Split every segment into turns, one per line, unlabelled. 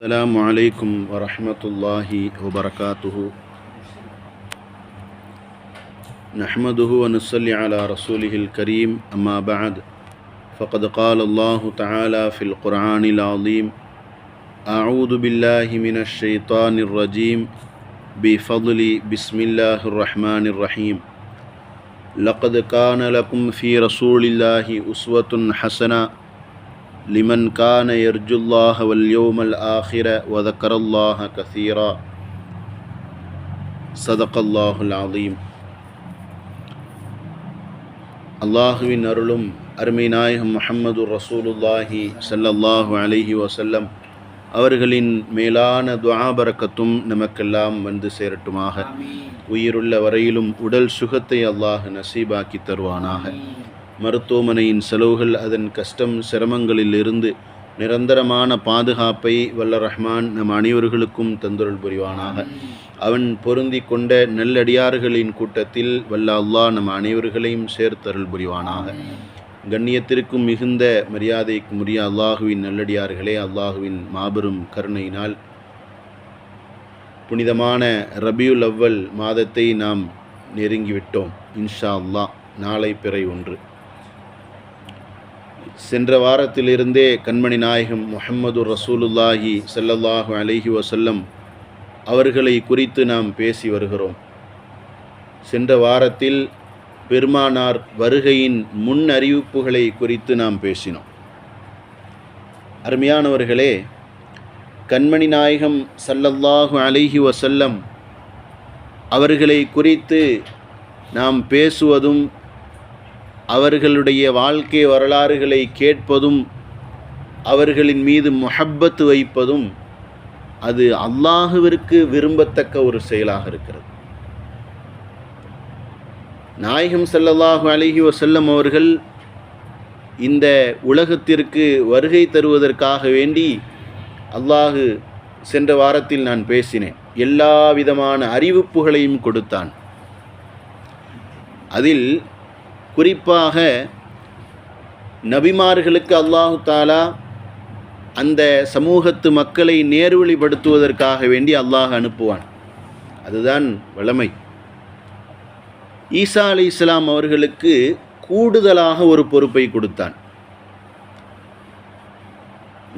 السلام عليكم ورحمة الله وبركاته. نحمده ونصلي على رسوله الكريم. أما بعد فقد قال الله تعالى في القرآن العظيم: أعوذ بالله من الشيطان الرجيم بفضل بسم الله الرحمن الرحيم. لقد كان لكم في رسول الله أسوة حسنة لمن كان يرجو الله واليوم الآخر وذكر الله كثيرا. صدق الله العظيم. அல்லாஹுவின் அருளும் அருமை நாயகம் முஹம்மது ரசூலுல்லாஹி ஸல்லல்லாஹு அலைஹி வஸல்லம் அவர்களின் மேலான துஆ பரக்கத்தும் நமக்கெல்லாம் வந்து சேரட்டுமாக. உயிருள்ள வரையிலும் உடல் சுகத்தை அல்லாஹ் நசீபாக்கி தருவானாக. மருத்துவமனையின் செலவுகள், அதன் கஷ்டம் சிரமங்களில் இருந்து நிரந்தரமான பாதுகாப்பை வல்ல ரஹ்மான் நம் அனைவர்களுக்கும் தந்தருள் புரிவானாக. அவன் பொருந்தி கொண்ட நல்லடியார்களின் கூட்டத்தில் வல்ல அல்லாஹ் நம் அனைவர்களையும் சேர்த்தருள் புரிவானாக. கண்ணியத்திற்கும் மிகுந்த மரியாதைக்கும் உரிய அல்லாஹுவின் நல்லடியார்களே, அல்லாஹுவின் மாபெரும் கருணையினால் புனிதமான ரபியுல் அவ்வல் மாதத்தை நாம் நெருங்கிவிட்டோம். இன்ஷா அல்லாஹ் நாளை பிறை ஒன்று. சென்ற வாரத்திலிருந்தே கண்மணி நாயகம் முஹம்மது ரசூலுல்லாஹி ஸல்லல்லாஹு அலைஹி வஸல்லம் அவர்களை குறித்து நாம் பேசி வருகிறோம். சென்ற வாரத்தில் பெருமானார் வருகையின் முன் அறிவிப்புகளை குறித்து நாம் பேசினோம். அருமையானவர்களே, கண்மணி நாயகம் ஸல்லல்லாஹு அலைஹி வஸல்லம் அவர்களை குறித்து நாம் பேசுவதும் அவர்களுடைய வாழ்க்கை வரலாறுகளை கேட்பதும் அவர்களின் மீது முஹப்பத் வைப்பதும் அது அல்லாஹுவிற்கு விரும்பத்தக்க ஒரு செயலாக இருக்கிறது. நாயகம் ஸல்லல்லாஹு அலைஹி வஸல்லம் அவர்கள் இந்த உலகத்திற்கு வருகை தருவதற்காக வேண்டி அல்லாஹு சென்ற வாரத்தில் நான் பேசினேன், எல்லா விதமான அறிவிப்புகளையும் கொடுத்தான். அதில் குறிப்பாக நபிமார்களுக்கு அல்லாஹு தாலா அந்த சமூகத்து மக்களை நேர்வழிப்படுத்துவதற்காக வேண்டி அல்லாஹ் அனுப்புவான். அதுதான் வழமை. ஈசா அலைஹிஸ்ஸலாம் அவர்களுக்கு கூடுதலாக ஒரு பொறுப்பை கொடுத்தான்.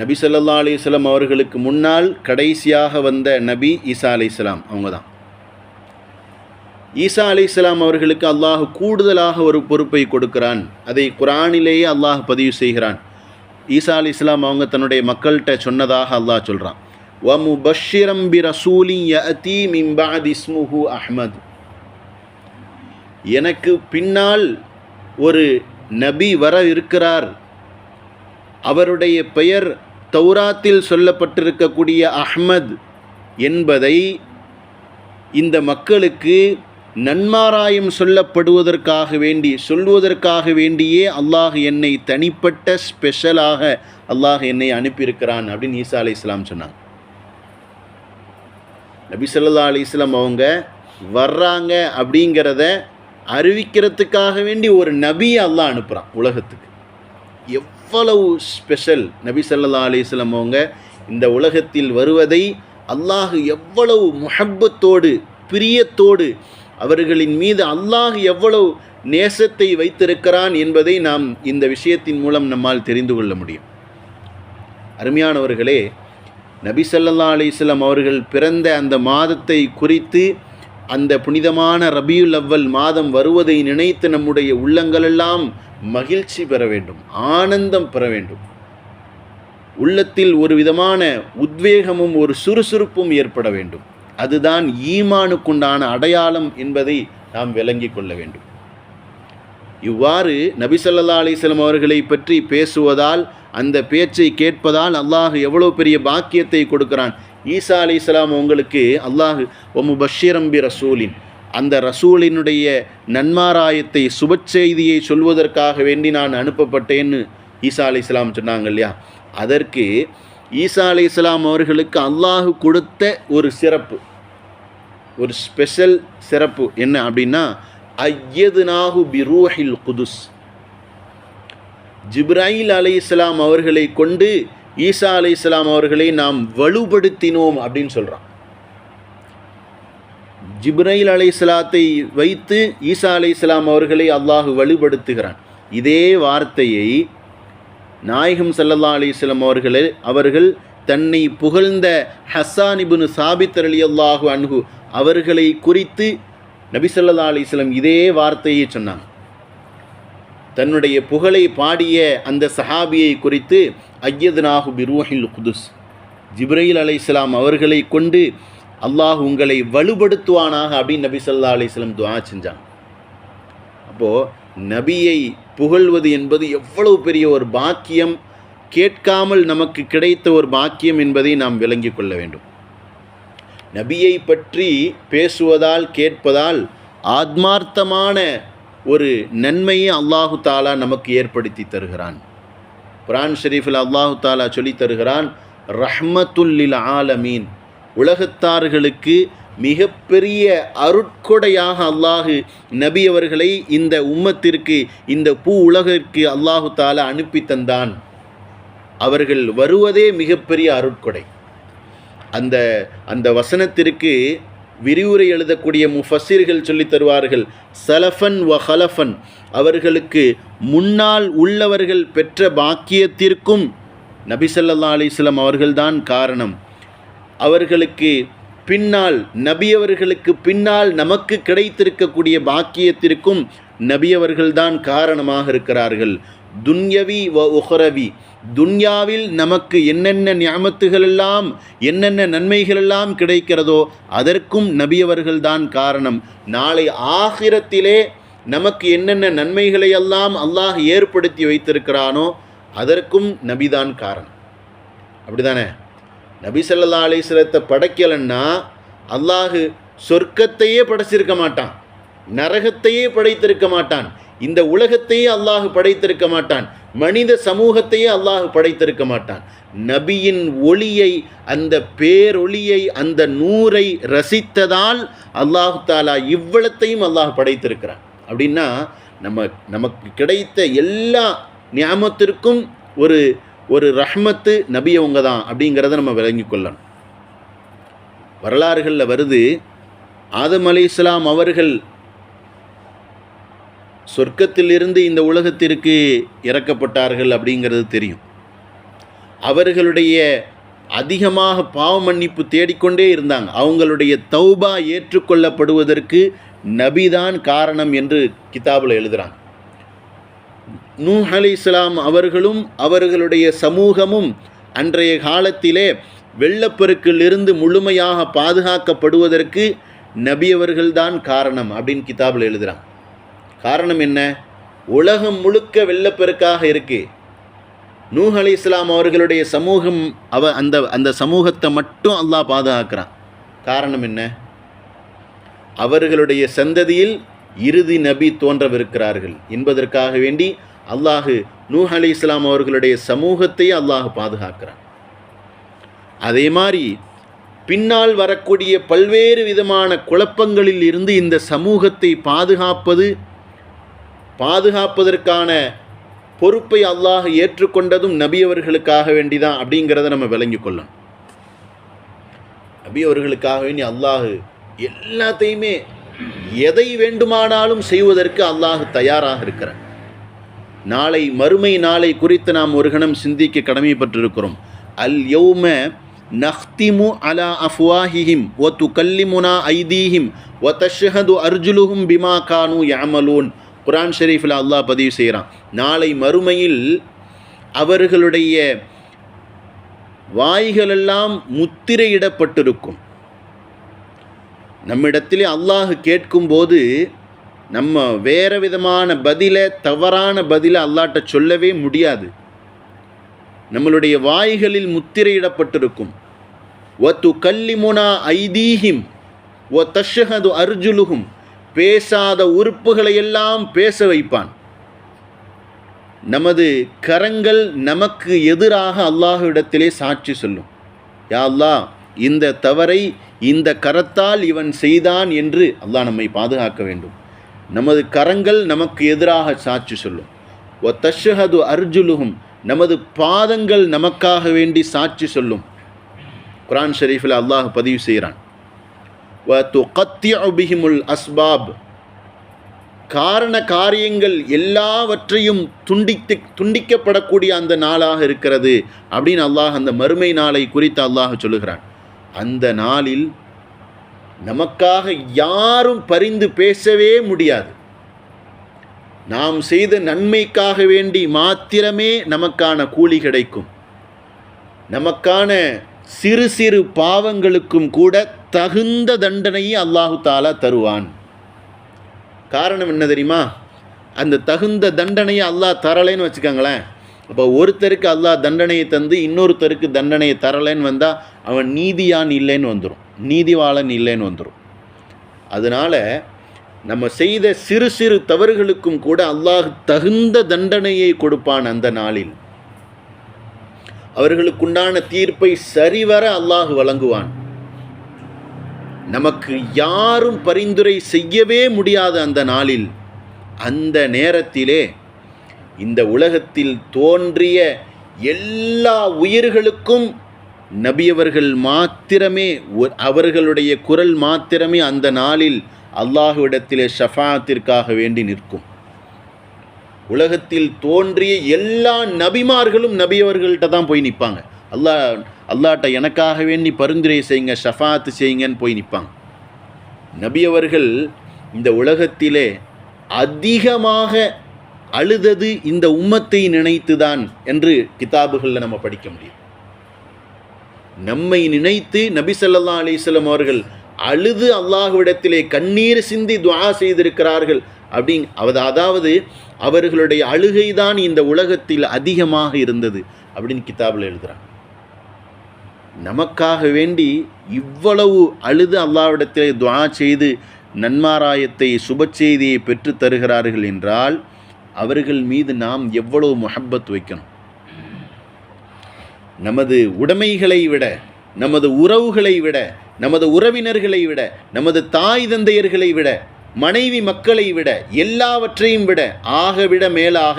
நபி ஸல்லல்லாஹு அலைஹி வஸல்லம் அவர்களுக்கு முன்னால் கடைசியாக வந்த நபி ஈசா அலைஹிஸ்ஸலாம் அவங்க தான். ஈசா அலைஹிஸ்ஸலாம் அவர்களுக்கு அல்லாஹ் கூடுதலாக ஒரு பொறுப்பை கொடுக்கிறான். அதை குர்ஆனிலேயே அல்லாஹ் பதிவு செய்கிறான். ஈசா அலைஹிஸ்ஸலாம் அவங்க தன்னுடைய மக்கள்கிட்ட சொன்னதாக அல்லாஹ் சொல்கிறான், வ முபஷ்ஷிரம் பி ரசூலி யஅதி மின் பஅதி இஸ்முஹு அஹ்மத். எனக்கு பின்னால் ஒரு நபி வர இருக்கிறார், அவருடைய பெயர் தௌராத்தில் சொல்லப்பட்டிருக்கக்கூடிய அஹ்மத் என்பதை இந்த மக்களுக்கு நன்மாராயம் சொல்வதற்காக வேண்டியே அல்லாஹ் என்னை தனிப்பட்ட ஸ்பெஷலாக அல்லாஹ் என்னை அனுப்பியிருக்கிறான் அப்படின்னு ஈசா அலைஹிஸ்ஸலாம் சொன்னாங்க. நபி ஸல்லல்லாஹு அலைஹி வஸல்லம் அவங்க வர்றாங்க அப்படிங்கிறத அறிவிக்கிறதுக்காக வேண்டி ஒரு நபியை அல்லாஹ் அனுப்புகிறான் உலகத்துக்கு. எவ்வளவு ஸ்பெஷல்! நபி ஸல்லல்லாஹு அலைஹி வஸல்லம் அவங்க இந்த உலகத்தில் வருவதை அல்லாஹ் எவ்வளவு முஹப்பத்தோடு பிரியத்தோடு அவர்களின் மீது அல்லாஹ் எவ்வளவு நேசத்தை வைத்திருக்கிறான் என்பதை நாம் இந்த விஷயத்தின் மூலம் நம்மால் தெரிந்து கொள்ள முடியும். அருமையானவர்களே, நபி ஸல்லல்லாஹு அலைஹி வஸல்லம் அவர்கள் பிறந்த அந்த மாதத்தை குறித்து, அந்த புனிதமான ரபியுல் அவ்வல் மாதம் வருவதை நினைத்து நம்முடைய உள்ளங்களெல்லாம் மகிழ்ச்சி பெற வேண்டும், ஆனந்தம் பெற வேண்டும். உள்ளத்தில் ஒரு விதமான உத்வேகமும் ஒரு சுறுசுறுப்பும் ஏற்பட வேண்டும். அதுதான் ஈமானுக்குண்டான அடையாளம் என்பதை நாம் விளங்கிக் கொள்ள வேண்டும். இவ்வாறு நபி ஸல்லல்லாஹு அலைஹி வஸல்லம் அவர்களை பற்றி பேசுவதால், அந்த பேச்சை கேட்பதால் அல்லாஹ் எவ்வளோ பெரிய பாக்கியத்தை கொடுக்கிறான். ஈசா அலைஹிஸ்ஸலாம் அவங்களுக்கு அல்லாஹ் வ முபஷ்ஷிரம் பி ரசூலின், அந்த ரசூலினுடைய நன்மாராயத்தை சுபச்செய்தியை சொல்வதற்காக வேண்டி நான் அனுப்பப்பட்டேன்னு ஈசா அலைஹிஸ்ஸலாம் சொன்னாங்க இல்லையா? அதற்கு ஈசா அலைஹிஸ்ஸலாம் அவர்களுக்கு அல்லாஹ் கொடுத்த ஒரு சிறப்பு, ஒரு ஸ்பெஷல் சிறப்பு என்ன அப்படின்னா, அய்யதுனாஹு பி ரூஹில் குதுஸ். ஜிப்ராயில் அலைஹிஸ்ஸலாம் அவர்களை கொண்டு ஈசா அலைஹிஸ்ஸலாம் அவர்களை நாம் வலுப்படுத்தினோம் அப்படின்னு சொல்கிறான். ஜிப்ரைல் அலைஹிஸ்ஸலாத்தை வைத்து ஈசா அலைஹிஸ்ஸலாம் அவர்களை அல்லாஹ் வலுப்படுத்துகிறான். இதே வார்த்தையை நாயகம் ஸல்லல்லாஹு அலைஹி வஸல்லம் அவர்கள் தன்னை புகழ்ந்த ஹஸ்ஸான் இப்னு சாபித் ரலியல்லாஹு அன்ஹு அவர்களை குறித்து நபி ஸல்லல்லாஹு அலைஹி வஸல்லம் இதே வார்த்தையை சொன்னாங்க. தன்னுடைய புகழை பாடிய அந்த சஹாபியை குறித்து அய்யத்னாஹு பிரூஹில் குதுஸ், ஜிப்ரைல் அலைஹிஸ்ஸலாம் அவர்களை கொண்டு அல்லாஹ் உங்களை வலுப்படுத்துவானாக அப்படின்னு நபி ஸல்லல்லாஹு அலைஹி வஸல்லம் துஆ செஞ்சாங்க. அப்போது நபியை புகழ்வது என்பது எவ்வளவு பெரிய ஒரு பாக்கியம், கேட்காமல் நமக்கு கிடைத்த ஒரு பாக்கியம் என்பதை நாம் விளங்கி கொள்ள வேண்டும். நபியை பற்றி பேசுவதால் கேட்பதால் ஆத்மார்த்தமான ஒரு நன்மையை அல்லாஹு தாலா நமக்கு ஏற்படுத்தி தருகிறான். குர்ஆன் ஷரீஃபில் அல்லாஹு தாலா சொல்லி தருகிறான், ரஹ்மத்துல் லில் ஆலமீன், உலகத்தார்களுக்கு மிகப்பெரிய அருட்கொடையாக அல்லாஹு நபி அவர்களை இந்த உம்மத்திற்கு, இந்த பூ உலகிற்கு அல்லாஹு தாலா அனுப்பி தந்தான். அவர்கள் வருவதே மிகப்பெரிய அருட்கொடை. அந்த வசனத்திற்கு விரிவுரை எழுதக்கூடிய முஃபஸ்ஸிர்கள் சொல்லி தருவார்கள், சலஃபன் வ ஹலஃபன், அவர்களுக்கு முன்னால் உள்ளவர்கள் பெற்ற பாக்கியத்திற்கும் நபி ஸல்லல்லாஹு அலைஹி வஸல்லம் அவர்கள்தான் காரணம். அவர்களுக்கு பின்னால், நபியவர்களுக்கு பின்னால் நமக்கு கிடைத்திருக்கக்கூடிய பாக்கியத்திற்கும் நபியவர்கள்தான் காரணமாக இருக்கிறார்கள். துன்யவி வ உஹ்ரவி, துன்யாவில் நமக்கு என்னென்ன நியமத்துகளெல்லாம், என்னென்ன நன்மைகளெல்லாம் கிடைக்கிறதோ அதற்கும் நபியவர்கள்தான் காரணம். நாளை ஆகிரத்திலே நமக்கு என்னென்ன நன்மைகளை எல்லாம் அல்லாஹ் ஏற்படுத்தி வைத்திருக்கிறானோ அதற்கும் நபிதான் காரணம். அப்படிதானே? நபி ஸல்லல்லாஹு அலைஹி வஸல்லத்தை படைக்கலன்னா அல்லாஹ் சொர்க்கத்தையே படைச்சிருக்க மாட்டான், நரகத்தையே படைத்திருக்க மாட்டான், இந்த உலகத்தையே அல்லாஹ் படைத்திருக்க மாட்டான், மனித சமூகத்தையே அல்லாஹ் படைத்திருக்க மாட்டான். நபியின் ஒளியை, அந்த பேரொளியை, அந்த நூரை ரசித்ததால் அல்லாஹு தாலா இவ்வளத்தையும் அல்லாஹ் படைத்திருக்கிறான். அப்படின்னா நமக்கு கிடைத்த எல்லா நியாமத்திற்கும் ஒரு ரஹ்மத்து நபி அவங்க தான் அப்படிங்கிறத நம்ம விளங்கி கொள்ளணும். வரலாறுகளில் வருது, ஆதம் அலைஹிஸ்ஸலாம் அவர்கள் சொர்க்கத்திலிருந்து இந்த உலகத்திற்கு இறக்கப்பட்டார்கள் அப்படிங்கிறது தெரியும். அவர்களுடைய அதிகமாக பாவ மன்னிப்பு தேடிக்கொண்டே இருந்தாங்க. அவங்களுடைய தௌபா ஏற்றுக்கொள்ளப்படுவதற்கு நபிதான் காரணம் என்று கிதாபில் எழுதுகிறாங்க. நூஹ் அலைஹிஸ்ஸலாம் அவர்களும் அவர்களுடைய சமூகமும் அன்றைய காலத்திலே வெள்ளப்பெருக்கிலிருந்து முழுமையாக பாதுகாக்கப்படுவதற்கு நபியவர்கள்தான் காரணம் அப்படின்னு கிதாபில் எழுதுகிறாங்க. காரணம் என்ன? உலகம் முழுக்க வெள்ளப்பெருக்காக இருக்கு. நூஹ் அலைஹிஸ்ஸலாம் அவர்களுடைய சமூகம், அந்த சமூகத்தை மட்டும் அல்லாஹ் பாதுகாக்கிறான். காரணம் என்ன? அவர்களுடைய சந்ததியில் இறுதி நபி தோன்றவிருக்கிறார்கள் என்பதற்காக வேண்டி அல்லாஹ் நூஹ் அலைஹிஸ்ஸலாம் அவர்களுடைய சமூகத்தை அல்லாஹ் பாதுகாக்கிறான். அதே மாதிரி பின்னால் வரக்கூடிய பல்வேறு விதமான குழப்பங்களில் இருந்து இந்த சமூகத்தை பாதுகாப்பதற்கான பொறுப்பை அல்லாஹ் ஏற்றுக்கொண்டதும் நபியவர்களுக்காக வேண்டிதான் அப்படிங்கிறத நம்ம விளங்கி கொள்ளணும். நபியவர்களுக்காக வேண்டி அல்லாஹ் எல்லாத்தையுமே, எதை வேண்டுமானாலும் செய்வதற்கு அல்லாஹ் தயாராக இருக்கிறான். நாளை மறுமை நாளை குறித்து நாம் ஒரு கணம் சிந்திக்க கடமைப்பட்டிருக்கிறோம். அல் யௌம நஹ்திமு அலா அஃப்வாஹிஹிம் வ துகல்லிமுனா ஐதீஹிம் வ தஷ்ஹது அர்ஜுலுஹும் பிமா கானூ யஅமலூன். குர்ஆன் ஷரீஃபில் அல்லாஹ் பதிவு செய்கிறான், நாளை மறுமையில் அவர்களுடைய வாய்களெல்லாம் முத்திரையிடப்பட்டிருக்கும். நம்மிடத்திலே அல்லாஹ் கேட்கும்போது நம்ம வேறு விதமான பதிலை, தவறான பதிலை அல்லாஹ்ட்ட சொல்லவே முடியாது. நம்மளுடைய வாய்களில் முத்திரையிடப்பட்டிருக்கும். வ துகல்லிமுனா ஐதீஹிம் வ தஷ்ஹது அர்ஜுலுஹும், பேசாத உறுப்புகளையெல்லாம் பேச வைப்பான். நமது கரங்கள் நமக்கு எதிராக அல்லாஹ்விடத்திலே சாட்சி சொல்லும். யா அல்லாஹ், இந்த தவறை இந்த கரத்தால் இவன் செய்தான் என்று அல்லாஹ் நம்மை பாதுகாக்க வேண்டும். நமது கரங்கள் நமக்கு எதிராக சாட்சி சொல்லும். வ தஷ்ஹது அர்ஜுலுஹும், நமது பாதங்கள் நமக்காக வேண்டி சாட்சி சொல்லும். குர்ஆன் ஷரீஃபில் அல்லாஹ் பதிவு செய்கிறான், வதுகத்திஉ பிஹிமுல் அஸ்பாப், காரண காரியங்கள் எல்லாவற்றையும் துண்டிக்கப்படக்கூடிய அந்த நாளாக இருக்கிறது அப்படின்னு அல்லாஹ் அந்த மறுமை நாளை குறித்து அல்லாஹ் சொல்லுகிறான். அந்த நாளில் நமக்காக யாரும் பரிந்து பேசவே முடியாது. நாம் செய்த நன்மைக்காக வேண்டி மாத்திரமே நமக்கான கூலி கிடைக்கும். நமக்கான சிறு சிறு பாவங்களுக்கும் கூட தகுந்த தண்டனையை அல்லாஹு தாலா தருவான். காரணம் என்ன தெரியுமா? அந்த தகுந்த தண்டனையை அல்லாஹ் தரலைன்னு வச்சுக்கோங்களேன். அப்போ ஒருத்தருக்கு அல்லாஹ் தண்டனையை தந்து இன்னொருத்தருக்கு தண்டனையை தரலைன்னு வந்தால் அவன் நீதியான் இல்லைன்னு வந்துடும், நீதிவாளன் இல்லைன்னு வந்துடும். அதனால் நம்ம செய்த சிறு சிறு தவறுகளுக்கும் கூட அல்லாஹ் தகுந்த தண்டனையை கொடுப்பான். அந்த நாளில் அவர்களுக்குண்டான தீர்ப்பை சரிவர அல்லாஹ் வழங்குவான். நமக்கு யாரும் பரிந்துரை செய்யவே முடியாத அந்த நாளில், அந்த நேரத்திலே இந்த உலகத்தில் தோன்றிய எல்லா உயிர்களுக்கும் நபியவர்கள் மாத்திரமே, அவர்களுடைய குரல் மாத்திரமே அந்த நாளில் அல்லாஹ்விடத்திலே ஷஃபாஅத்திற்காக வேண்டி நிற்கும். உலகத்தில் தோன்றிய எல்லா நபிமார்களும் நபியவர்கள்ட்ட தான் போய் நிற்பாங்க. அல்லாஹ்ட்ட எனக்காக வேண்டி பரிந்துரை செய்யுங்க, ஷஃபாஅத்து செய்யுங்கன்னு போய் நிற்பாங்க. நபியவர்கள் இந்த உலகத்திலே அதிகமாக அழுதது இந்த உம்மத்தை நினைத்துதான் என்று கிதாபுகளில் நம்ம படிக்க முடியும். நம்மை நினைத்து நபி ஸல்லல்லாஹு அலைஹி வஸல்லம் அவர்கள் அழுது அல்லாஹ்விடத்திலே கண்ணீர் சிந்தி துஆ செய்திருக்கிறார்கள். அதாவது அவர்களுடைய அழுகைதான் இந்த உலகத்தில் அதிகமாக இருந்தது அப்படின்னு கிதாபில் எழுதுகிறாங்க. நமக்காக வேண்டி இவ்வளவு அழுது அல்லாஹ்விடத்திலே துஆ செய்து நன்மாராயத்தை சுப செய்தியை பெற்று தருகிறார்கள் என்றால் அவர்கள் மீது நாம் எவ்வளவு முஹப்பத் வைக்கணும். நமது உடைமைகளை விட, நமது உறவுகளை விட, நமது உறவினர்களை விட, நமது தாய் தந்தையர்களை விட, மனைவி மக்களை விட, எல்லாவற்றையும் விட, ஆகவிட மேலாக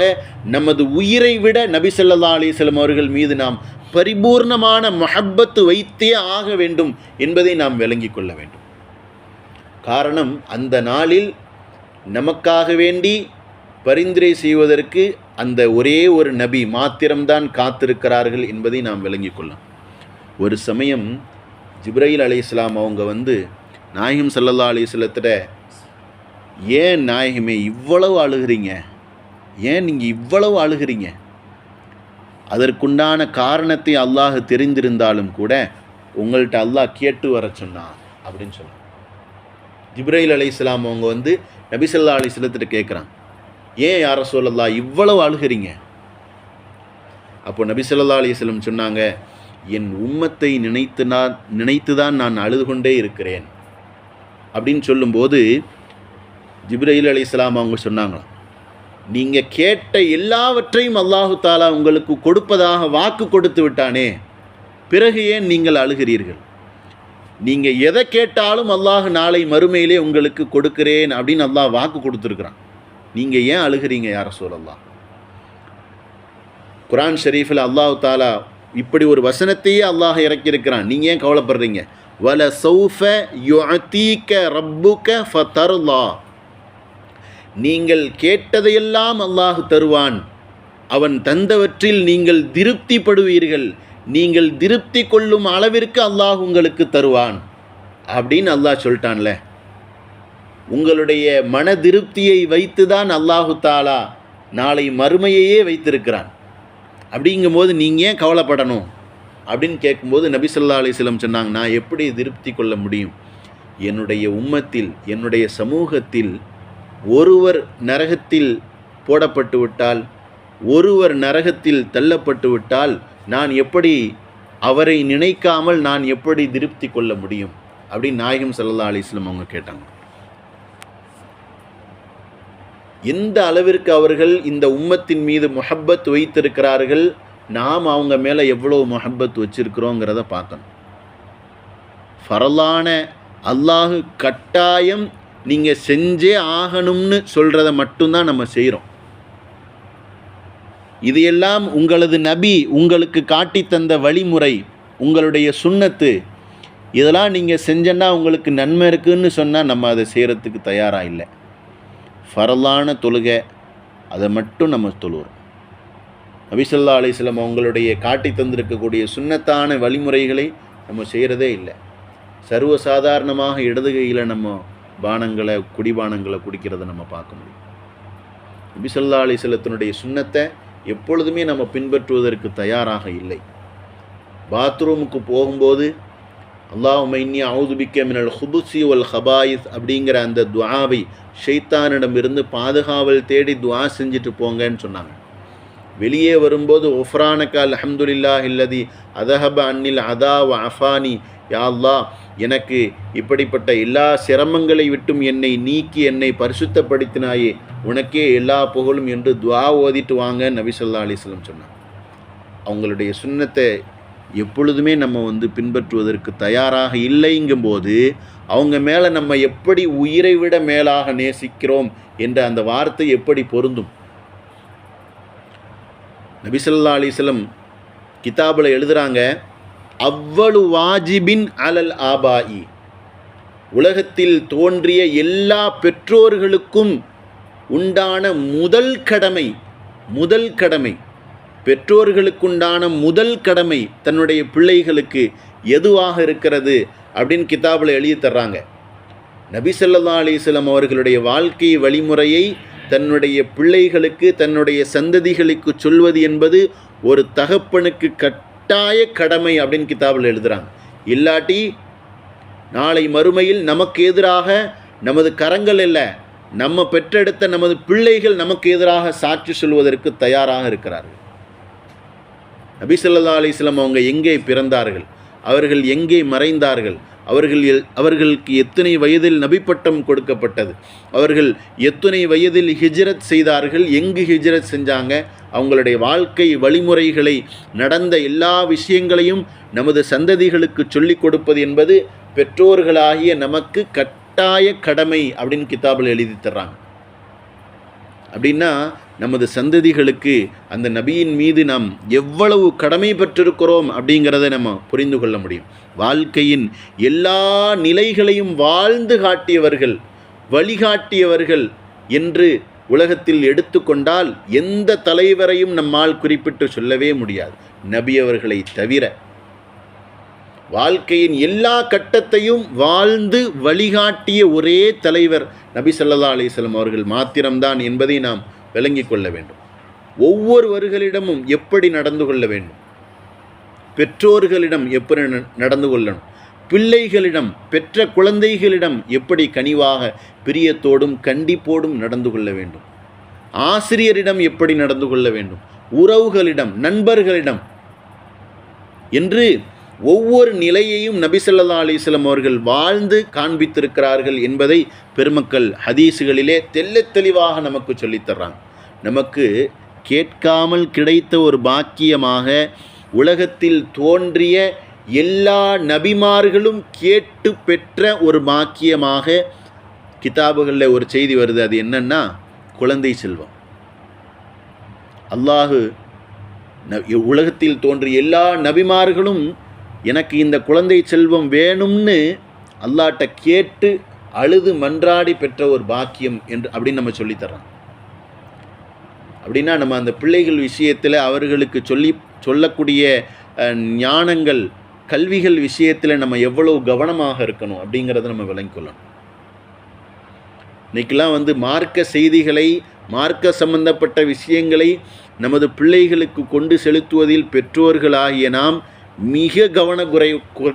நமது உயிரை விட நபி ஸல்லல்லாஹு அலைஹி வஸல்லம் அவர்கள் மீது நாம் பரிபூர்ணமான முஹப்பத்து வைத்தே ஆக வேண்டும் என்பதை நாம் விளங்கிக் கொள்ள வேண்டும். காரணம், அந்த நாளில் நமக்காக வேண்டி பரிந்துரை செய்வதற்கு அந்த ஒரே ஒரு நபி மாத்திரம்தான் காத்திருக்கிறார்கள் என்பதை நாம் விளங்கிக் கொள்ளலாம். ஒரு சமயம் ஜிப்ரீல் அலைஹிஸ்ஸலாம் அவங்க நாயகம் ஸல்லல்லாஹு அலைஹி வஸல்லத்திட்ட, ஏன் நாயகமே இவ்வளவு அழுகிறீங்க, ஏன் நீங்கள் இவ்வளவு அழுகிறீங்க, அதற்குண்டான காரணத்தை அல்லாஹ் தெரிந்திருந்தாலும் கூட உங்கள்கிட்ட அல்லாஹ் கேட்டு வர சொன்னான் அப்படின்னு சொன்னாங்க. ஜிப்ரீல் அலைஹிஸ்ஸலாம் அவங்க நபி ஸல்லல்லாஹு அலைஹி வஸல்லத்திட்ட கேட்குறாங்க, ஏன் யா ரசூலல்லாஹ் இவ்வளவு அழுகிறீங்க? அப்போ நபி ஸல்லல்லாஹு அலைஹி வஸல்லம் சொன்னாங்க, என் உம்மத்தை நினைத்துதான் நான் அழுது கொண்டே இருக்கிறேன் அப்படின்னு சொல்லும்போது ஜிப்ரீல் அலைஹிஸ்ஸலாம் அவங்க சொன்னாங்களாம், நீங்கள் கேட்ட எல்லாவற்றையும் அல்லாஹு தாலா உங்களுக்கு கொடுப்பதாக வாக்கு கொடுத்து விட்டானே, பிறகு ஏன் நீங்கள் அழுகிறீர்கள்? நீங்கள் எதை கேட்டாலும் அல்லாஹ் நாளை மறுமையிலே உங்களுக்கு கொடுக்கிறேன் அப்படின்னு அல்லாஹ் வாக்கு கொடுத்துருக்குறான். நீங்கள் ஏன் அழுகிறீங்க யா ரசூலல்லாஹ்? குர்ஆன் ஷரீஃபில் அல்லாஹ் தாலா இப்படி ஒரு வசனத்தையே அல்லாஹ் இறக்கியிருக்கிறான். நீங்கள் ஏன் கவலைப்படுறீங்க? வல சௌஃப யுஅதீக ரப்புக ஃபதர்லா, நீங்கள் கேட்டதையெல்லாம் அல்லாஹ் தருவான், அவன் தந்தவற்றில் நீங்கள் திருப்திப்படுவீர்கள், நீங்கள் திருப்தி கொள்ளும் அளவிற்கு அல்லாஹ் உங்களுக்கு தருவான் அப்படின்னு அல்லாஹ் சொல்லிட்டான்ல. உங்களுடைய மன திருப்தியை வைத்து தான் அல்லாஹு தாலா நாளை மறுமையையே வைத்திருக்கிறான். அப்படிங்கும்போது நீங்கள் ஏன் கவலைப்படணும் அப்படின்னு கேட்கும்போது நபி ஸல்லல்லாஹு அலைஹி வஸல்லம் சொன்னாங்க, நான் எப்படி திருப்தி கொள்ள முடியும்? என்னுடைய உம்மத்தில், என்னுடைய சமூகத்தில் ஒருவர் நரகத்தில் போடப்பட்டு விட்டால், ஒருவர் நரகத்தில் தள்ளப்பட்டு விட்டால் நான் எப்படி அவரை நினைக்காமல் நான் எப்படி திருப்தி கொள்ள முடியும் அப்படின்னு நாயகம் ஸல்லல்லாஹு அலைஹி வஸல்லம் அவங்க கேட்டாங்க. எந்த அளவிற்கு அவர்கள் இந்த உம்மத்தின் மீது முஹப்பத் வைத்திருக்கிறார்கள், நாம் அவங்க மேலே எவ்வளோ முஹப்பத் வச்சிருக்கிறோங்கிறத பார்க்கணும். ஃபரலான அல்லாஹ் கட்டாயம் நீங்கள் செஞ்சே ஆகணும்னு சொல்கிறத மட்டும்தான் நம்ம செய்கிறோம். இதையெல்லாம் உங்களது நபி உங்களுக்கு காட்டி தந்த வழிமுறை, உங்களுடைய சுன்னத்து, இதெல்லாம் நீங்கள் செஞ்சன்னா உங்களுக்கு நன்மை இருக்குதுன்னு சொன்னால் நம்ம அதை செய்கிறதுக்கு தயாராக இல்லை. ஃபரலான தொழுகை அதை மட்டும் நம்ம தொழுகிறோம். நபி ஸல்லல்லாஹு அலைஹி வஸல்லம் அவங்களுடைய காட்டி தந்திருக்கக்கூடிய சுன்னத்தான வழிமுறைகளை நம்ம செய்கிறதே இல்லை. சர்வசாதாரணமாக இடது கையில் நம்ம குடிபானங்களை குடிக்கிறத நம்ம பார்க்க முடியும். நபி ஸல்லல்லாஹு அலைஹி வஸல்லத்தினுடைய சுன்னத்தை எப்பொழுதுமே நம்ம பின்பற்றுவதற்கு தயாராக இல்லை. பாத்ரூமுக்கு போகும்போது அல்லாஹும்ம இன்னி அஊது பிக்க மினல் ஹுபுஸி வல் ஹபாயிஸ் அப்படிங்கிற அந்த துஆவை ஷைத்தானிடமிருந்து பாதுகாவல் தேடி துஆ செஞ்சுட்டு போங்கன்னு சொன்னாங்க. வெளியே வரும்போது ஒஃப்ரானக அல்ஹம்துலில்லாஹி அல்லதி அதஹப அன்னில் அதா வ அஃபானி, யா அல்லாஹ் எனக்கு இப்படிப்பட்ட எல்லா சிரமங்களை விட்டும் என்னை நீக்கி என்னை பரிசுத்தப்படுத்தினாயே, உனக்கே எல்லா புகழும் என்று துஆ ஓதிட்டு வாங்க நபி ஸல்லல்லாஹு அலைஹி வஸல்லம் சொன்னாங்க. அவங்களுடைய சுன்னத்தை எப்பொழுதுமே நம்ம பின்பற்றுவதற்கு தயாராக இல்லைங்கும்போது அவங்க மேலே நம்ம எப்படி உயிரை விட மேலாக நேசிக்கிறோம் என்ற அந்த வார்த்தை எப்படி பொருந்தும்? நபி ஸல்லல்லாஹு அலைஹி வஸல்லம் கிதாபில் எழுதுகிறாங்க, அவ்வளு வாஜிபின் அலல் ஆபாயி, உலகத்தில் தோன்றிய எல்லா பெற்றோர்களுக்கும் உண்டான முதல் கடமை பெற்றோர்களுக்குண்டான முதல் கடமை தன்னுடைய பிள்ளைகளுக்கு எதுவாக இருக்கிறது அப்படின்னு கிதாபில் எழுதி தர்றாங்க. நபி ஸல்லல்லாஹு அலைஹி வஸல்லம் அவர்களுடைய வாழ்க்கை வழிமுறையை தன்னுடைய பிள்ளைகளுக்கு தன்னுடைய சந்ததிகளுக்கு சொல்வது என்பது ஒரு தகப்பனுக்கு கட்டாய கடமை அப்படின்னு கிதாபில் எழுதுகிறாங்க. இல்லாட்டி நாளை மறுமையில் நமக்கு எதிராக நமது கரங்கள் இல்லை, நம்ம பெற்றெடுத்த நமது பிள்ளைகள் நமக்கு எதிராக சாட்சி சொல்வதற்கு தயாராக இருக்கிறார்கள். நபி ஸல்லல்லாஹு அலைஹி வஸல்லம் அவங்க எங்கே பிறந்தார்கள், அவர்கள் எங்கே மறைந்தார்கள், அவர்களுக்கு எத்தனை வயதில் நபிப்பட்டம் கொடுக்கப்பட்டது, அவர்கள் எத்தனை வயதில் ஹிஜ்ரத் செய்தார்கள், எங்கு ஹிஜ்ரத் செஞ்சாங்க, அவங்களுடைய வாழ்க்கை வழிமுறைகளை நடந்த எல்லா விஷயங்களையும் நமது சந்ததிகளுக்கு சொல்லிக் கொடுப்பது என்பது பெற்றோர்களாகிய நமக்கு கட்டாய கடமை அப்படின்னு கிதாபில் எழுதி தர்றாங்க. அப்படின்னா நமது சந்ததிகளுக்கு அந்த நபியின் மீது நாம் எவ்வளவு கடமை பெற்றிருக்கிறோம் அப்படிங்கிறத நம்ம புரிந்து கொள்ள முடியும். வாழ்க்கையின் எல்லா நிலைகளையும் வாழ்ந்து காட்டியவர்கள், வழிகாட்டியவர்கள் என்று உலகத்தில் எடுத்துக்கொண்டால் எந்த தலைவரையும் நம்மால் குறிப்பிட்டு சொல்லவே முடியாது, நபி அவர்களை தவிர. வாழ்க்கையின் எல்லா கட்டத்தையும் வாழ்ந்து வழிகாட்டிய ஒரே தலைவர் நபி ஸல்லல்லாஹு அலைஹி வஸல்லம் அவர்கள் மாத்திரம்தான் என்பதை நாம் விளங்கிக் கொள்ள வேண்டும். ஒவ்வொருவர்களிடமும் எப்படி நடந்து கொள்ள வேண்டும், பெற்றோர்களிடம் எப்படி நடந்து கொள்ளணும், பிள்ளைகளிடம் பெற்ற குழந்தைகளிடம் எப்படி கனிவாக பிரியத்தோடும் கண்டிப்போடும் நடந்து கொள்ள வேண்டும், ஆசிரியரிடம் எப்படி நடந்து கொள்ள வேண்டும், உறவுகளிடம் நண்பர்களிடம் என்று ஒவ்வொரு நிலையையும் நபி ஸல்லல்லாஹு அலைஹி வஸல்லம் அவர்கள் வாழ்ந்து காண்பித்திருக்கிறார்கள் என்பதை பெருமக்கள் ஹதீஸுகளிலே தெள்ளத் தெளிவாக நமக்கு சொல்லித்தர்றாங்க. நமக்கு கேட்காமல் கிடைத்த ஒரு பாக்கியமாக, உலகத்தில் தோன்றிய எல்லா நபிமார்களும் கேட்டு பெற்ற ஒரு பாக்கியமாக கிதாபுகளில் ஒரு செய்தி வருது. அது என்னன்னா, குழந்தை செல்வம். அல்லாஹு உலகத்தில் தோன்றிய எல்லா நபிமார்களும் எனக்கு இந்த குழந்தை செல்வம் வேணும்னு அல்லாஹ்ட்ட கேட்டு அழுது மன்றாடி பெற்ற ஒரு பாக்கியம் என்று அப்படின்னு நம்ம சொல்லித்தரோம். அப்படின்னா நம்ம அந்த பிள்ளைகள் விஷயத்தில் அவர்களுக்கு சொல்லக்கூடிய ஞானங்கள், கல்விகள் விஷயத்தில் நம்ம எவ்வளவு கவனமாக இருக்கணும் அப்படிங்கிறத நம்ம விளங்கிக்கொள்ளணும். இன்றைக்கெல்லாம் மார்க்க செய்திகளை, மார்க்க சம்பந்தப்பட்ட விஷயங்களை நமது பிள்ளைகளுக்கு கொண்டு செலுத்துவதில் பெற்றோர்களாகிய நாம் மிக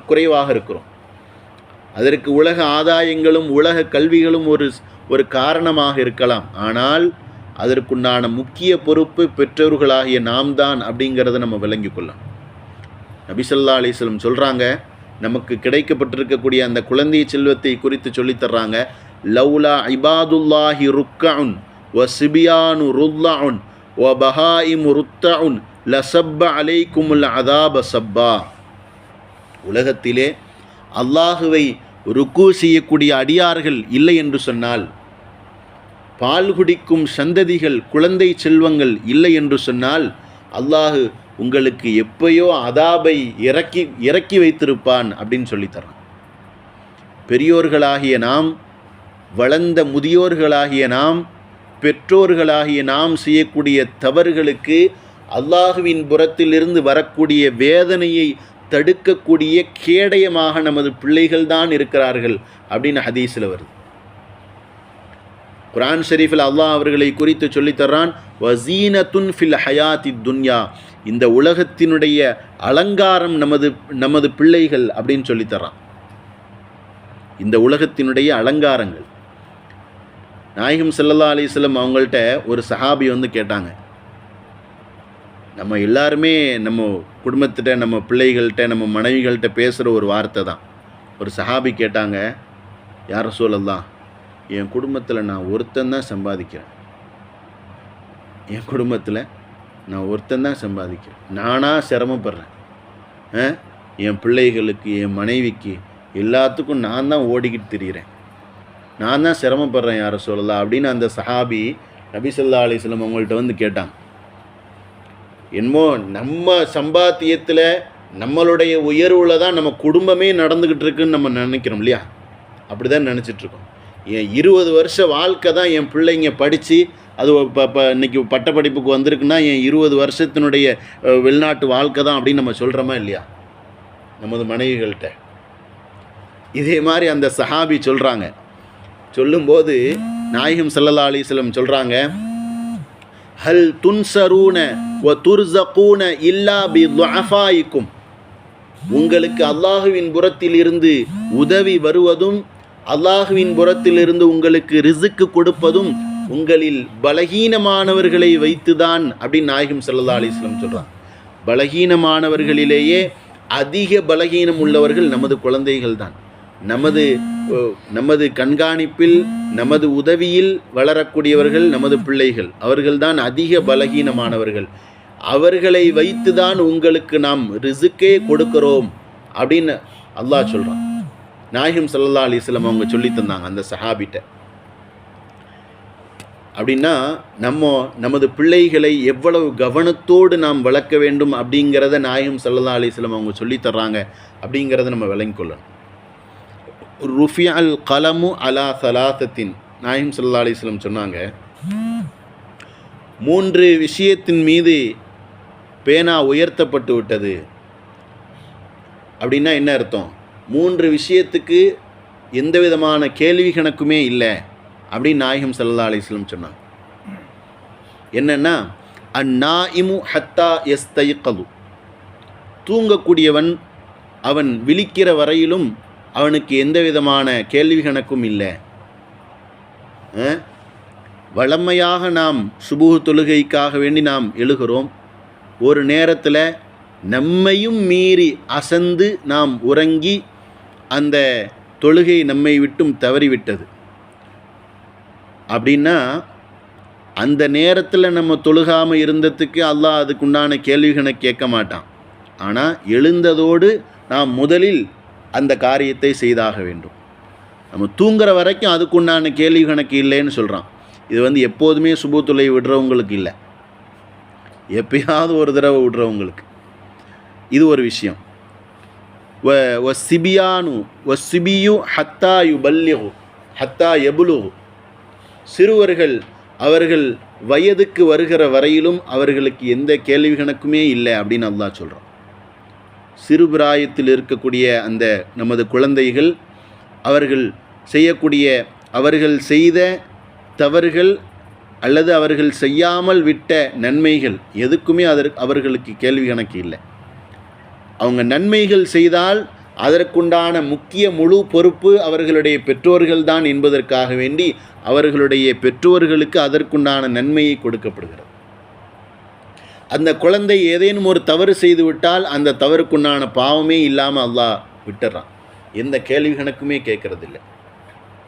குறைவாக இருக்கிறோம். அதற்கு உலக ஆதாயங்களும் உலக கல்விகளும் ஒரு காரணமாக இருக்கலாம். ஆனால் அதற்குண்டான முக்கிய பொறுப்பு பெற்றோர்களாகிய நாம் தான் அப்படிங்கிறத நம்ம விளங்கி கொள்ளலாம். நபி ஸல்லல்லாஹு அலைஹி வஸல்லம் சொல்கிறாங்க, நமக்கு கிடைக்கப்பட்டிருக்கக்கூடிய அந்த குழந்தை செல்வத்தை குறித்து சொல்லித்தர்றாங்க. லவ்லா இபாதுல்லாஹி ருக்கஉன் வ சிபியானு ருல்லஉன் வ பஹாயிமு ருத்தஉன் லசப்ப அலைக்குமுல் அதாப சப்பா. உலகத்திலே அல்லாஹுவை ருக்கு செய்யக்கூடிய அடியார்கள் இல்லை என்று சொன்னால், பால் குடிக்கும் சந்ததிகள், குழந்தை செல்வங்கள் இல்லை என்று சொன்னால் அல்லாஹ் உங்களுக்கு எப்பயோ அதாபை இறக்கி வைத்திருப்பான் அப்படின்னு சொல்லித்தரான். பெரியோர்களாகிய நாம், வளர்ந்த முதியோர்களாகிய நாம், பெற்றோர்களாகிய நாம் செய்யக்கூடிய தவறுகளுக்கு அல்லாஹுவின் புறத்திலிருந்து வரக்கூடிய வேதனையை தடுக்கக்கூடிய கேடயமாக நமது பிள்ளைகள் தான் இருக்கிறார்கள் அப்படின்னு ஹதீஸில் வருது. குர்ஆன் ஷரீஃபில் அல்லாஹ் அவர்களை குறித்து சொல்லித்தர்றான், வஸீனத்துன் ஃபில் ஹயாத்தி துன்யா, இந்த உலகத்தினுடைய அலங்காரம் நமது பிள்ளைகள் அப்படின்னு சொல்லித்தர்றான். இந்த உலகத்தினுடைய அலங்காரங்கள். நாயகம் ஸல்லல்லாஹு அலைஹி வஸல்லம் அவங்கள்ட்ட ஒரு சஹாபி கேட்டாங்க. நம்ம எல்லாருமே நம்ம குடும்பத்திட்ட, நம்ம பிள்ளைகள்கிட்ட, நம்ம மனைவிகள்கிட்ட பேசுகிற ஒரு வார்த்தை தான். ஒரு சஹாபி கேட்டாங்க, யா ரசூலல்லாஹ், என் குடும்பத்தில் நான் ஒருத்தந்தான் சம்பாதிக்கிறேன், என் குடும்பத்தில் நான் ஒருத்தந்தான் சம்பாதிக்கிறேன், நானாக சிரமப்படுறேன், என் பிள்ளைகளுக்கு, என் மனைவிக்கு, எல்லாத்துக்கும் நான் தான் ஓடிக்கிட்டு திரிகிறேன், நான் தான் சிரமப்படுறேன் யா ரசூலல்லாஹ் அப்படின்னு அந்த சஹாபி நபி ஸல்லல்லாஹு அலைஹி வஸல்லம் அவங்கள்ட்ட கேட்டாங்க. என்னமோ நம்ம சம்பாத்தியத்தில், நம்மளுடைய உயர்வில் தான் நம்ம குடும்பமே நடந்துக்கிட்டு இருக்குன்னு நம்ம நினைக்கிறோம் இல்லையா? அப்படி தான் நினச்சிட்ருக்கோம். என் 20 வருஷ வாழ்க்கை தான் என் பிள்ளைங்க படித்து அது இப்போ இன்றைக்கி பட்டப்படிப்புக்கு வந்திருக்குன்னா என் 20 வருஷத்தினுடைய வெளிநாட்டு வாழ்க்கை தான் அப்படின்னு நம்ம சொல்கிறோமா இல்லையா நமது மனைவிகள்கிட்ட? இதே மாதிரி அந்த சஹாபி சொல்கிறாங்க. சொல்லும்போது நாயகம் ஸல்லல்லாஹு அலைஹி வஸல்லம் சொல்கிறாங்க, ஹல் துன்சரூன வ துர்ஸகூன இல்லா பி துஅஃபாயிக்கும், உங்களுக்கு அல்லாஹுவின் புறத்தில் இருந்து உதவி வருவதும், அல்லாஹுவின் புறத்திலிருந்து உங்களுக்கு ரிஸ்க் கொடுப்பதும் உங்களில் பலகீனமானவர்களை வைத்துதான் அப்படின்னு நாயகம் ஸல்லல்லாஹு அலைஹி வஸல்லம் சொல்கிறாங்க. பலகீனமானவர்களிலேயே அதிக பலகீனம் உள்ளவர்கள் நமது குழந்தைகள் தான். நமது கண்காணிப்பில், நமது உதவியில் வளரக்கூடியவர்கள் நமது பிள்ளைகள். அவர்கள்தான் அதிக பலகீனமானவர்கள். அவர்களை வைத்து தான் உங்களுக்கு நாம் ரிஸ்கே கொடுக்கிறோம் அப்படின்னு அல்லாஹ் சொல்கிறான். நாயகம் ஸல்லல்லாஹு அலைஹி வஸல்லம் அவங்க சொல்லி தந்தாங்க அந்த சஹாபிட்ட. அப்படின்னா நமது பிள்ளைகளை எவ்வளவு கவனத்தோடு நாம் வளர்க்க வேண்டும் அப்படிங்கிறத நாயகம் ஸல்லல்லாஹு அலைஹி வஸல்லம் அவங்க சொல்லித்தர்றாங்க அப்படிங்கிறத நம்ம விளங்கிக்கொள்ளணும். ருஃபியல் கலமு அலா சலாசத்தின், நாயகம் ஸல்லல்லாஹு அலைஹி வஸல்லம் சொன்னாங்க, 3 விஷயத்தின் மீது பேனா உயர்த்தப்பட்டு விட்டது. அப்படின்னா என்ன அர்த்தம்? 3 விஷயத்துக்கு எந்த விதமான கேள்வி கணக்குமே இல்லை அப்படின்னு நாயகம் ஸல்லல்லாஹு அலைஹி வஸல்லம் சொன்னாங்க. என்னென்னா, அந்நாயிமு ஹத்தா யஸ்தைகது, தூங்கக்கூடியவன் அவன் விழிக்கிற வரையிலும் அவனுக்கு எந்த விதமான கேள்வி கணக்கும் இல்லை. வழமையாக நாம் சுபூஹ் தொழுகைக்காக வேண்டி நாம் எழுகிறோம். ஒரு நேரத்தில் நம்மையும் மீறி அசந்து நாம் உறங்கி அந்த தொழுகை நம்மை விட்டும் தவறிவிட்டது. அப்படின்னா அந்த நேரத்தில் நம்ம தொழுகாமல் இருந்ததுக்கு அல்லாஹ் அதுக்குண்டான கேள்வி கணக்கு கேட்க மாட்டான். ஆனால் எழுந்ததோடு நாம் முதலில் அந்த காரியத்தை செய்தாக வேண்டும். நம்ம தூங்குற வரைக்கும் அதுக்குண்டான கேள்வி கணக்கு இல்லைன்னு சொல்கிறான். இது எப்போதுமே சுபூஹ் தொழுகை விடுறவங்களுக்கு இல்லை, எப்பயாவது ஒரு தடவை விடுறவங்களுக்கு. இது ஒரு விஷயம். வசிபியானு வசிபியு ஹத்தா யுபல்லிகு ஹத்தா யபுலுகு, சிறுவர்கள் அவர்கள் வயதுக்கு வருகிற வரையிலும் அவர்களுக்கு எந்த கேள்வி கணக்குமே இல்லை அப்படின்னு அல்லாஹ் சொல்கிறான். சிறுபிராயத்தில் இருக்கக்கூடிய அந்த நமது குழந்தைகள் அவர்கள் செய்யக்கூடிய, அவர்கள் செய்த தவறுகள் அல்லது அவர்கள் செய்யாமல் விட்ட நன்மைகள் எதுக்குமே அவர்களுக்கு கேள்வி கணக்கு இல்லை. அவங்க நன்மைகள் செய்தால் அதற்குண்டான முக்கிய முழு பொறுப்பு அவர்களுடைய பெற்றோர்கள் தான் என்பதற்காக வேண்டி அவர்களுடைய பெற்றோர்களுக்கு அதற்குண்டான நன்மையை கொடுக்கப்படுகிறது. அந்த குழந்தை ஏதேனும் ஒரு தவறு செய்து விட்டால் அந்த தவறுக்குண்டான பாவமே இல்லாமல் அல்லாஹ் விட்டுறான். எந்த கேள்வி கணக்குமே கேட்கறதில்ல.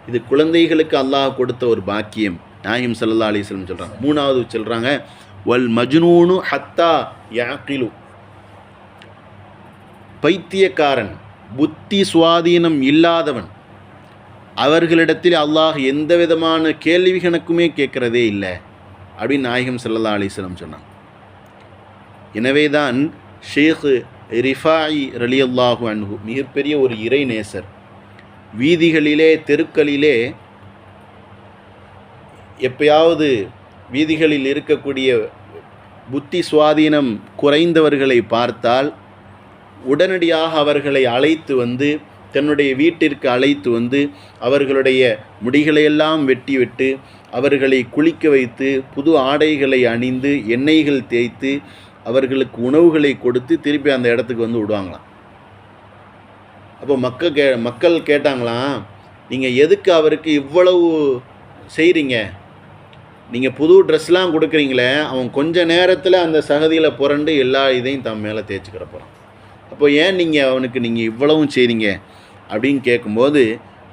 இது குழந்தைகளுக்கு அல்லாஹ் கொடுத்த ஒரு பாக்கியம். நாயகம் ஸல்லல்லாஹு அலைஹி வஸல்லம் சொல்கிறாங்க. 3வது சொல்கிறாங்க, வல் மஜ்னூனு ஹத்தா யாக்கிலு, பைத்தியக்காரன், புத்தி சுவாதீனம் இல்லாதவன், அவர்களிடத்தில் அல்லாஹ் எந்த விதமான கேள்வி கணக்குமே கேட்குறதே இல்லை அப்படின்னு நாயகம் ஸல்லல்லாஹு அலைஹி வஸல்லம் சொன்னாங்க. எனவே தான் ஷேக் ரிஃபாயி ரலியல்லாஹு அன்ஹு மிகப்பெரிய ஒரு இறை நேசர். வீதிகளிலே தெருக்களிலே எப்பயாவது வீதிகளில் இருக்கக்கூடிய புத்தி சுவாதீனம் குறைந்தவர்களை பார்த்தால் உடனடியாக அவர்களை அழைத்து வந்து தன்னுடைய வீட்டிற்கு அழைத்து வந்து அவர்களுடைய முடிகளையெல்லாம் வெட்டிவிட்டு அவர்களை குளிக்க வைத்து புது ஆடைகளை அணிந்து எண்ணெய்கள் தேய்த்து அவர்களுக்கு உணவுகளை கொடுத்து திருப்பி அந்த இடத்துக்கு வந்து விடுவாங்களாம். அப்போ மக்கள் கேட்டாங்களாம், நீங்கள் எதுக்கு அவருக்கு இவ்வளவு செய்கிறீங்க? நீங்கள் புது ட்ரெஸ்லாம் கொடுக்குறீங்களே, அவன் கொஞ்ச நேரத்தில் அந்த சகதியில் புரண்டு எல்லா இதையும் தம் மேலே தேய்ச்சிக்கிற போகிறான். அப்போ ஏன் அவனுக்கு நீங்கள் இவ்வளவும் செய்கிறீங்க அப்படின்னு கேட்கும்போது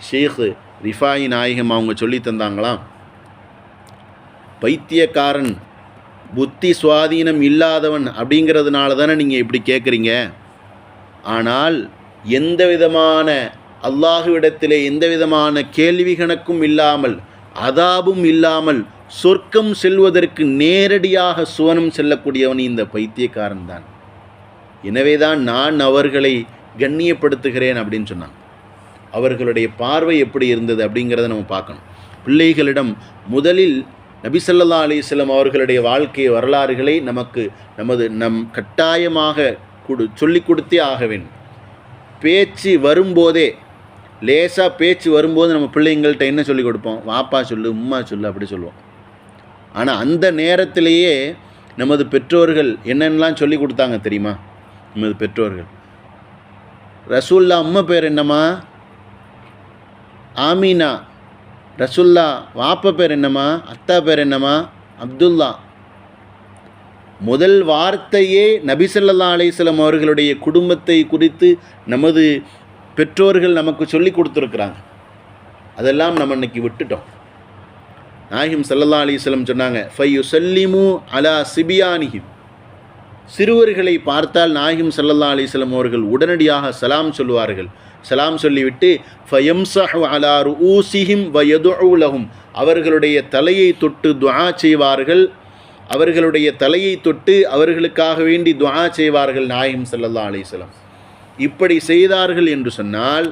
ஷேக் ரிஃபாயி நாயகம் அவங்க சொல்லி தந்தாங்களாம், பைத்தியக்காரன் புத்தி சுவாதீனம் இல்லாதவன் அப்படிங்கிறதுனால தானே நீங்கள் இப்படி கேட்குறீங்க. ஆனால் எந்த விதமான அல்லாஹுவிடத்திலே எந்த விதமான கேள்வி கணக்கும் இல்லாமல் அதாபும் இல்லாமல் சொர்க்கம் செல்வதற்கு நேரடியாக சுவனம் செல்லக்கூடியவன் இந்த பைத்தியக்காரன் தான். எனவே தான் நான் அவர்களை கண்ணியப்படுத்துகிறேன் அப்படின்னு சொன்னாங்க. அவர்களுடைய பார்வை எப்படி இருந்தது அப்படிங்கிறத நம்ம பார்க்கணும். பிள்ளைகளிடம் முதலில் நபி ஸல்லல்லாஹு அலைஹி வஸல்லம் அவர்களுடைய வாழ்க்கை வரலாறுகளை நம் கட்டாயமாக சொல்லிக் கொடுத்தே ஆக வேண்டும். பேச்சு வரும்போதே லேசாக பேச்சு வரும்போது நம்ம பிள்ளைங்கள்ட்ட என்ன சொல்லிக் கொடுப்போம்? வாப்பா சொல்லு, உம்மா சொல்லு அப்படி சொல்லுவோம். ஆனால் அந்த நேரத்திலேயே நமது பெற்றோர்கள் என்னென்னலாம் சொல்லி கொடுத்தாங்க தெரியுமா? நமது பெற்றோர்கள், ரசூல்லா அம்மா பேர் என்னம்மா? ஆமீனா. ரசூல்லா வாப்பா பேர் என்னம்மா? அத்தா பேர் என்னம்மா? அப்துல்லா. முதல் வார்த்தையே நபி ஸல்லல்லாஹு அலைஹி வஸல்லம் அவர்களுடைய குடும்பத்தை குறித்து நமது பெற்றோர்கள் நமக்கு சொல்லி கொடுத்துருக்குறாங்க. அதெல்லாம் நம்ம இன்னைக்கு விட்டுட்டோம். நாயகம் ஸல்லல்லாஹு அலைஹி வஸல்லம் சொன்னாங்க, ஃபயுஸல்லிமு அலா சிபியானிஹிம். சிறுவர்களை பார்த்தால் நாயகம் ஸல்லல்லாஹு அலைஹி வஸல்லம் அவர்கள் உடனடியாக சலாம் சொல்லுவார்கள். சலாம் சொல்லிவிட்டு ஃபயம்ஸஹு அலா ரூஸிஹிம் வயதுஉ லஹும். அவர்களுடைய தலையை தொட்டு துஆ செய்வார்கள். அவர்களுடைய தலையை தொட்டு அவர்களுக்காக வேண்டி துஆ செய்வார்கள் நாயகம் ஸல்லல்லாஹு அலைஹி வஸல்லம். இப்படி செய்தார்கள் என்று சொன்னால்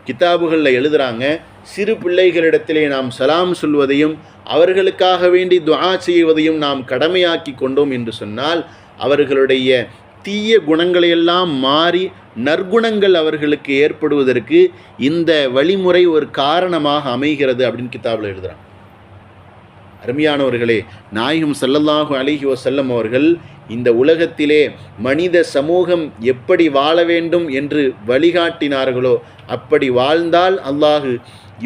கிதாபுகளில் எழுதுகிறாங்க, சிறு பிள்ளைகளிடத்திலே நாம் சலாம் சொல்வதையும் அவர்களுக்காக வேண்டி துஆ செய்வதையும் நாம் கடமையாக்கி கொண்டோம் என்று சொன்னால் அவர்களுடைய தீய குணங்களையெல்லாம் மாறி நற்குணங்கள் அவர்களுக்கு ஏற்படுவதற்கு இந்த வழிமுறை ஒரு காரணமாக அமைகிறது அப்படின்னு கிதாபில் எழுதுகிறாங்க. அருமையானவர்களே, நாயகம் ஸல்லல்லாஹு அலைஹி வஸல்லம் அவர்கள் இந்த உலகத்திலே மனித சமூகம் எப்படி வாழ வேண்டும் என்று வழிகாட்டினார்களோ அப்படி வாழ்ந்தால் அல்லாஹ்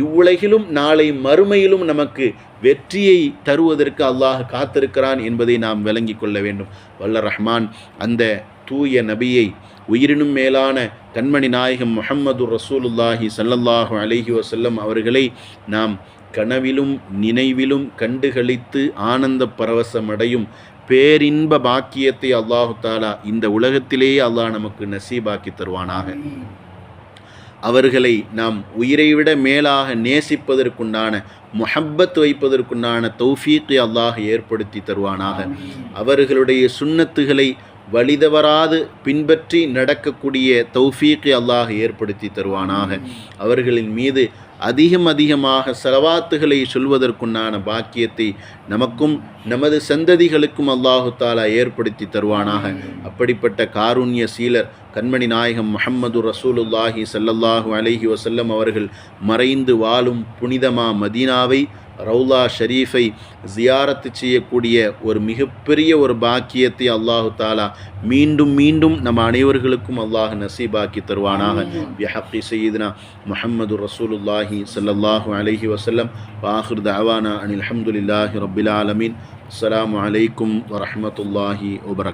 இவ்வுலகிலும் நாளை மறுமையிலும் நமக்கு வெற்றியை தருவதற்கு அல்லாஹ் காத்திருக்கிறான் என்பதை நாம் விளங்கி கொள்ள வேண்டும். வல்ல ரஹ்மான் அந்த தூய நபியை, உயிரினும் மேலான கண்மணி நாயகம் முஹம்மது ரசூலுல்லாஹி ஸல்லல்லாஹு அலைஹி வஸல்லம் அவர்களை நாம் கனவிலும் நினைவிலும் கண்டுகளித்து ஆனந்த பரவசமடையும் பேரின்ப பாக்கியத்தை அல்லாஹு தாலா இந்த உலகத்திலேயே அல்லாஹ் நமக்கு நசீபாக்கி தருவானாக. அவர்களை நாம் உயிரை விட மேலாக நேசிப்பதற்குண்டான முஹப்பத் வைப்பதற்குண்டான தௌஃபீக்கை அல்லாஹ் ஏற்படுத்தி தருவானாக. அவர்களுடைய சுன்னத்துகளை வழிதவறாது பின்பற்றி நடக்கக்கூடிய தௌஃபீக்கை அல்லாஹ் ஏற்படுத்தி தருவானாக. அவர்களின் மீது அதிகமாக ஸலவாத்துகளை சொல்வதற்குண்டான பாக்கியத்தை நமக்கும் நமது சந்ததிகளுக்கும் அல்லாஹு தாலா ஏற்படுத்தி தருவானாக. அப்படிப்பட்ட காருண்ய சீலர் கண்மணி நாயகம் முஹம்மது ரசூலுல்லாஹி ஸல்லல்லாஹு அலைஹி வஸல்லம் அவர்கள் மறைந்து வாழும் புனிதமா மதீனாவை, ரவுலா ஷரீஃபை ஜியாரத்து செய்யக்கூடிய ஒரு மிகப்பெரிய ஒரு பாக்கியத்தை அல்லாஹு தாலா மீண்டும் மீண்டும் நம் அனைவர்களுக்கும் அல்லாஹ் நசீபாக்கி தருவானாக. பிஹக்கி சய்யிதுனா முஹம்மது ரசூலுல்லாஹி ஸல்லல்லாஹு அலைஹி வஸல்லம். வஆகிரு தஅவானா அனில் ஹம்துலில்லாஹி ரப்பில் ஆலமீன். அஸ்ஸலாமு அலைக்கும் வரஹ்மத்துல்லாஹி வபரகாத்துஹு.